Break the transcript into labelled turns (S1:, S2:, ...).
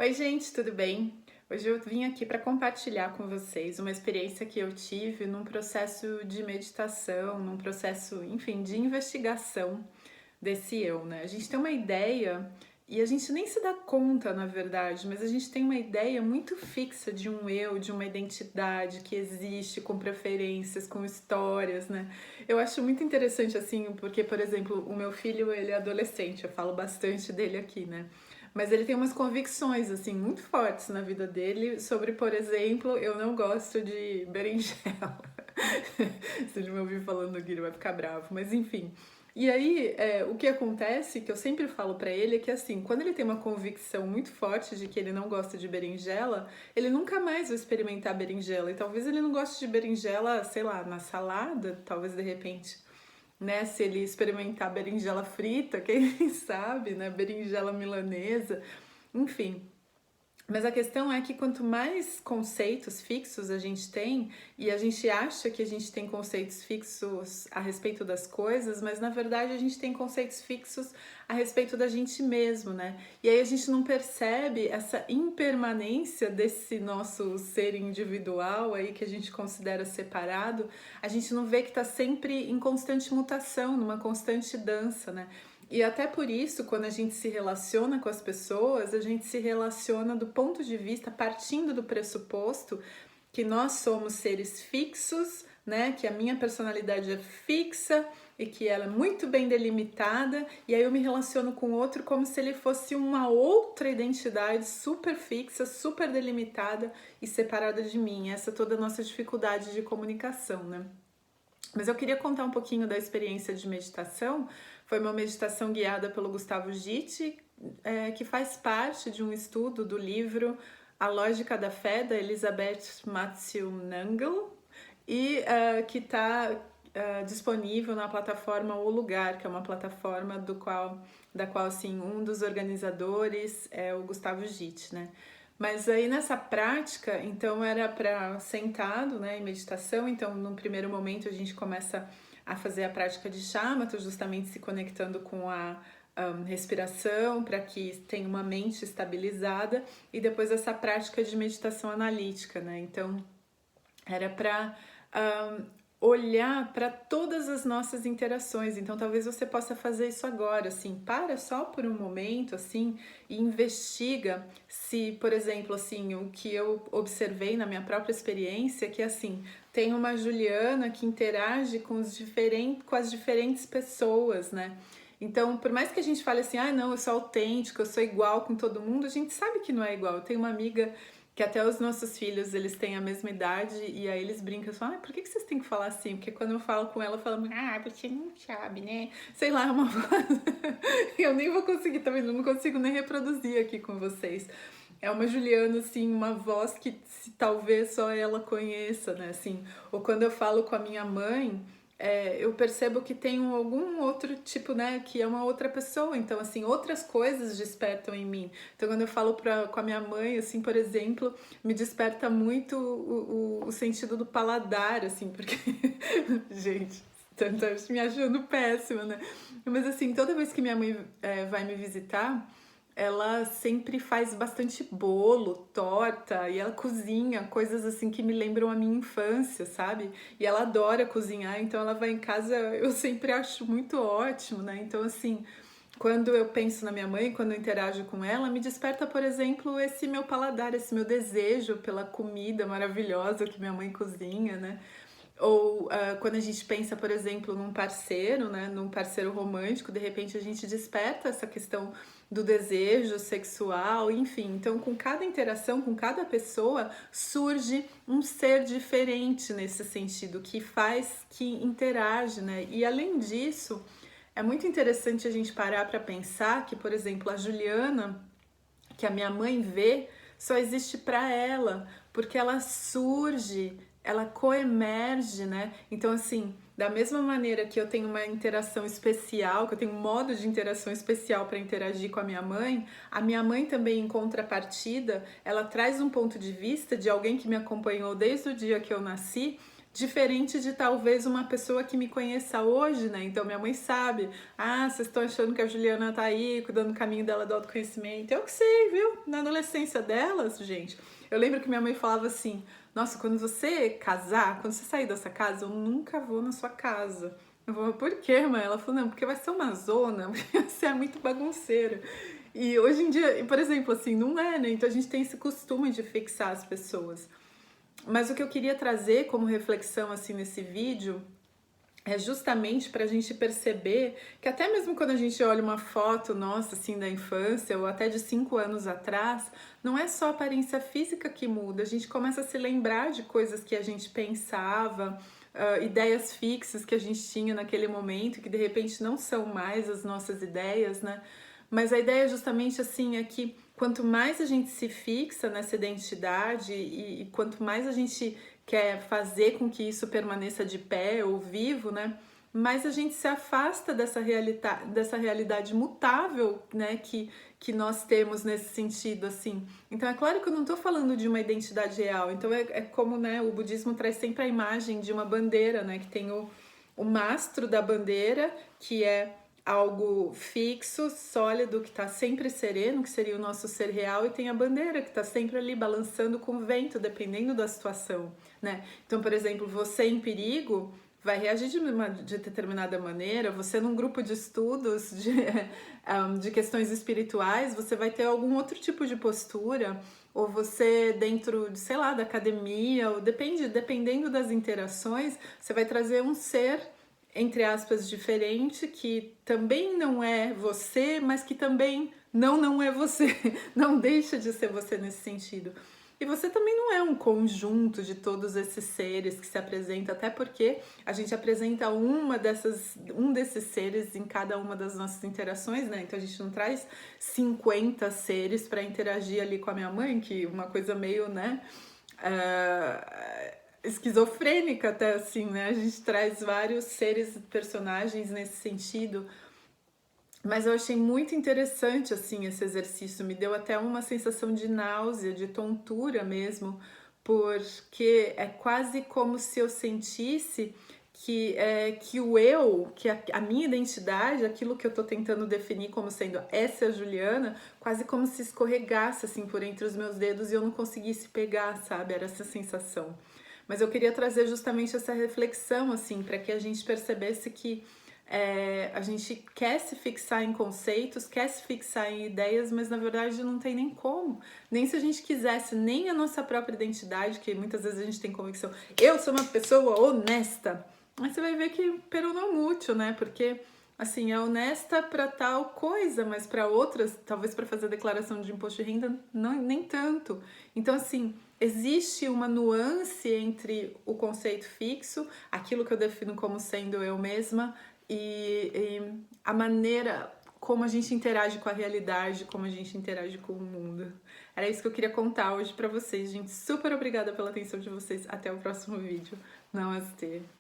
S1: Oi, gente, tudo bem? Hoje eu vim aqui para compartilhar com vocês uma experiência que eu tive num processo de meditação, num processo, enfim, de investigação desse eu, né? A gente tem uma ideia e a gente nem se dá conta, na verdade, mas a gente tem uma ideia muito fixa de um eu, de uma identidade que existe, com preferências, com histórias, né? Eu acho muito interessante assim, porque, por exemplo, o meu filho, ele é adolescente, eu falo bastante dele aqui, né? Mas ele tem umas convicções, assim, muito fortes na vida dele sobre, por exemplo, eu não gosto de berinjela. Se ele me ouvir falando aqui, ele vai ficar bravo, mas enfim. E aí, o que acontece, que eu sempre falo pra ele, é que assim, quando ele tem uma convicção muito forte de que ele não gosta de berinjela, ele nunca mais vai experimentar berinjela. E talvez ele não goste de berinjela, sei lá, na salada, talvez de repente, né? Se ele experimentar berinjela frita, quem sabe, né? Berinjela milanesa, enfim. Mas a questão é que quanto mais conceitos fixos a gente tem, e a gente acha que a gente tem conceitos fixos a respeito das coisas, mas na verdade a gente tem conceitos fixos a respeito da gente mesmo, né? E aí a gente não percebe essa impermanência desse nosso ser individual aí que a gente considera separado, a gente não vê que está sempre em constante mutação, numa constante dança, né? E até por isso, quando a gente se relaciona com as pessoas, a gente se relaciona do ponto de vista, partindo do pressuposto que nós somos seres fixos, né? Que a minha personalidade é fixa e que ela é muito bem delimitada, e aí eu me relaciono com o outro como se ele fosse uma outra identidade super fixa, super delimitada e separada de mim. Essa é toda a nossa dificuldade de comunicação, né? Mas eu queria contar um pouquinho da experiência de meditação. Foi uma meditação guiada pelo Gustavo Gitti, que faz parte de um estudo do livro A Lógica da Fé, da Elizabeth Matthew-Nagel, e que está disponível na plataforma O Lugar, que é uma plataforma da qual assim, um dos organizadores é o Gustavo Gitti, né? Mas aí nessa prática, então era para sentado, né, em meditação. Então, num primeiro momento a gente começa a fazer a prática de shamatha, justamente se conectando com a respiração para que tenha uma mente estabilizada, e depois essa prática de meditação analítica, né? Então era para olhar para todas as nossas interações. Então talvez você possa fazer isso agora, assim, para só por um momento, assim, e investiga se, por exemplo, assim, o que eu observei na minha própria experiência, que assim, tem uma Juliana que interage com com as diferentes pessoas, né? Então, por mais que a gente fale assim, ah, não, eu sou autêntica, eu sou igual com todo mundo, a gente sabe que não é igual. Eu tenho uma amiga que até os nossos filhos, eles têm a mesma idade, e aí eles brincam, falam, ah, por que vocês têm que falar assim? Porque quando eu falo com ela, falam, ah, você não sabe, né? Sei lá, é uma voz... eu nem vou conseguir, tá vendo? Eu não consigo nem reproduzir aqui com vocês. É uma Juliana, assim, uma voz que talvez só ela conheça, né? Assim, ou quando eu falo com a minha mãe, eu percebo que tem algum outro tipo, né, que é uma outra pessoa. Então, assim, outras coisas despertam em mim. Então, quando eu falo com a minha mãe, assim, por exemplo, me desperta muito o sentido do paladar, assim, porque, gente, tanto me achando péssima, né? Mas, assim, toda vez que minha mãe vai me visitar, ela sempre faz bastante bolo, torta, e ela cozinha coisas assim que me lembram a minha infância, sabe? E ela adora cozinhar, então ela vai em casa, eu sempre acho muito ótimo, né? Então, assim, quando eu penso na minha mãe, quando eu interajo com ela, me desperta, por exemplo, esse meu paladar, esse meu desejo pela comida maravilhosa que minha mãe cozinha, né? Ou quando a gente pensa, por exemplo, num parceiro, né, num parceiro romântico, de repente a gente desperta essa questão do desejo sexual, enfim. Então, com cada interação, com cada pessoa, surge um ser diferente nesse sentido, que faz, que interage, né? E além disso, é muito interessante a gente parar para pensar que, por exemplo, a Juliana, que a minha mãe vê, só existe para ela, porque ela surge, ela coemerge, né? Então, assim, da mesma maneira que eu tenho uma interação especial, que eu tenho um modo de interação especial para interagir com a minha mãe também, em contrapartida, ela traz um ponto de vista de alguém que me acompanhou desde o dia que eu nasci, diferente de talvez uma pessoa que me conheça hoje, né? Então minha mãe sabe, vocês estão achando que a Juliana tá aí, cuidando do caminho dela do autoconhecimento. Eu que sei, viu? Na adolescência delas, gente, eu lembro que minha mãe falava assim, nossa, quando você casar, quando você sair dessa casa, eu nunca vou na sua casa. Eu falei, por quê, mãe? Ela falou, não, porque vai ser uma zona, porque você é muito bagunceira. E hoje em dia, por exemplo, assim, não é, né? Então a gente tem esse costume de fixar as pessoas. Mas o que eu queria trazer como reflexão, assim, nesse vídeo é justamente para a gente perceber que até mesmo quando a gente olha uma foto nossa, assim, da infância, ou até de 5 anos atrás, não é só a aparência física que muda, a gente começa a se lembrar de coisas que a gente pensava, ideias fixas que a gente tinha naquele momento, que de repente não são mais as nossas ideias, né? Mas a ideia justamente assim é que quanto mais a gente se fixa nessa identidade e quanto mais a gente quer fazer com que isso permaneça de pé ou vivo, né? Mais a gente se afasta dessa realidade mutável, né? Que nós temos nesse sentido, assim. Então, é claro que eu não estou falando de uma identidade real. Então, é como, né? O budismo traz sempre a imagem de uma bandeira, né? Que tem o mastro da bandeira, que é algo fixo, sólido, que está sempre sereno, que seria o nosso ser real, e tem a bandeira que está sempre ali balançando com o vento, dependendo da situação, né? Então, por exemplo, você em perigo vai reagir de determinada maneira, você num grupo de estudos de questões espirituais, você vai ter algum outro tipo de postura, ou você dentro, sei lá, da academia, ou dependendo das interações, você vai trazer um ser entre aspas, diferente, que também não é você, mas que também não é você, não deixa de ser você nesse sentido. E você também não é um conjunto de todos esses seres que se apresenta, até porque a gente apresenta um desses seres em cada uma das nossas interações, né? Então a gente não traz 50 seres para interagir ali com a minha mãe, que uma coisa meio, né? Esquizofrênica até assim, né? A gente traz vários seres, personagens nesse sentido. Mas eu achei muito interessante assim esse exercício, me deu até uma sensação de náusea, de tontura mesmo, porque é quase como se eu sentisse que o eu, que a minha identidade, aquilo que eu tô tentando definir como sendo essa é a Juliana, quase como se escorregasse assim por entre os meus dedos e eu não conseguisse pegar, sabe? Era essa sensação. Mas eu queria trazer justamente essa reflexão, assim, para que a gente percebesse que a gente quer se fixar em conceitos, quer se fixar em ideias, mas na verdade não tem nem como. Nem se a gente quisesse, nem a nossa própria identidade, que muitas vezes a gente tem convicção, eu sou uma pessoa honesta. Mas você vai ver que pero não mútil, né? Porque assim, é honesta para tal coisa, mas para outras, talvez para fazer declaração de imposto de renda, não, nem tanto. Então, assim, existe uma nuance entre o conceito fixo, aquilo que eu defino como sendo eu mesma, e a maneira como a gente interage com a realidade, como a gente interage com o mundo. Era isso que eu queria contar hoje para vocês, gente. Super obrigada pela atenção de vocês. Até o próximo vídeo. Namastê.